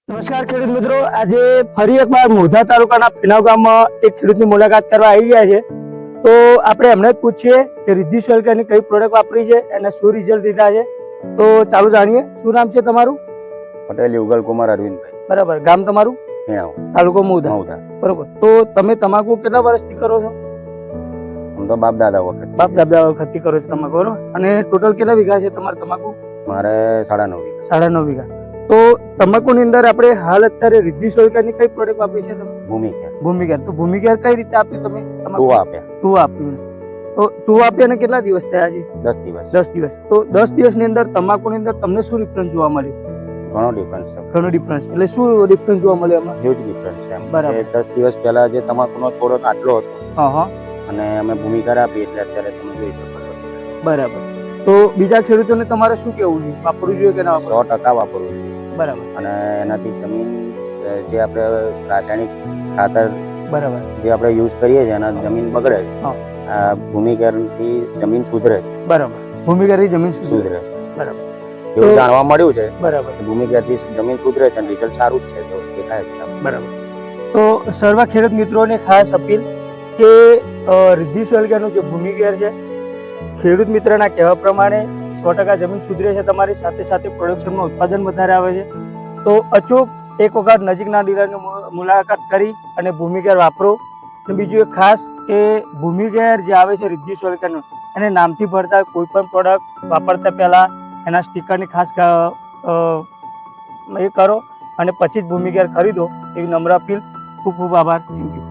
નમસ્કાર ખેડૂત મિત્રો, આજે ફરી એકવાર મોઢા તાલુકાના ફીનાવ ગામમાં એક ખેડૂતની મુલાકાત કરવા આવી ગયા છે. તો આપણે એમને જ પૂછીએ કે રિદ્ધિ સોઇલ કેરની કઈ પ્રોડક્ટ વાપરી છે અને શું રિઝલ્ટ દીધા છે. તો ચાલુ જાણીએ. શું નામ છે તમારું? પટેલ યુગલ કુમાર અરવિંદભાઈ. બરાબર. ગામ તમારું? ફીણાવ, તાલુકો મોઢા. બરોબર. તો તમે તમાકુ કેટલા વર્ષથી કરો છો? આમ તો બાપ દાદા વખત. બાપ દાદા વખતથી કરો છો તમાકુ, બરોબર. અને ટોટલ કેટલા વીઘા છે તમારે તમાકુ? મારે 9.5 વીઘા. 9.5 વીઘા. તો તમાકુની અંદર આપણે હાલ અત્યારે રિદ્ધિ સોઇલ કેરની કઈ પ્રોડક્ટ વાપરી છે તમે? ભૂમિકેર. તો ભૂમિકેર કઈ રીતે આપ્યું તમે? ટુવા આપ્યા. ટુવા આપ્યું. તો ટુવા આપ્યાને કેટલા દિવસ થયા છે? 10 દિવસ. 10 દિવસ. તો 10 દિવસની અંદર તમાકુની અંદર તમને શું ડિફરન્સ જોવા મળ્યું? ઘણો ડિફરન્સ છે. ઘણો ડિફરન્સ. એટલે શું ડિફરન્સ જોવા મળ્યો એમાં? હ્યુજ ડિફરન્સ છે. બરાબર. 10 દિવસ પહેલા જે તમાકુનો છોડો આટલો હતો, હા, અને અમે ભૂમિકેર આપી એટલે અત્યારે તમે જોઈ શકો છો. બરાબર. તો બીજા ખેડૂતોને તમારે શું કેવું છે? વાપરવું જોઈએ કે ના વાપરવું? 100% વાપરવું જોઈએ. બરાબર. અને એનાથી જમીન જે આપણે રાસાયણિક ખાતર બરાબર જે આપણે યુઝ કરીએ છીએ એના જમીન બગડે છે. હા. આ ભૂમિકેરથી જમીન સુધરે છે. બરાબર. ભૂમિકેરથી જમીન સુધરે. બરાબર. એવું જાણવા મળ્યું છે. બરાબર. ભૂમિકેરથી જમીન સુધરે છે અને રિઝલ્ટ સારું જ છે, તો દેખાય જ છે. બરાબર. તો સર્વ ખેડૂત મિત્રોને ખાસ અપીલ કે રિદ્ધિ સોઇલ કેરનું જે ભૂમિકેર છે, ખેડૂત મિત્રના કહેવા પ્રમાણે 100% જમીન સુધરે છે તમારી, સાથે સાથે પ્રોડક્શનમાં ઉત્પાદન વધારે આવે છે. તો અચૂક એક વખત નજીકના ડીલરની મુલાકાત કરી અને ભૂમિકેર વાપરો. અને બીજું એક ખાસ કે ભૂમિકેર જે આવે છે રિદ્ધિ સોઇલ કેરનું, એને નામથી ભરતા કોઈ પણ પ્રોડક્ટ વાપરતા પહેલા એના સ્ટીકરની ખાસ એ કરો અને પછી જ ભૂમિકેર ખરીદો, એવી નમ્ર અપીલ. ખૂબ ખૂબ આભાર. Thank you.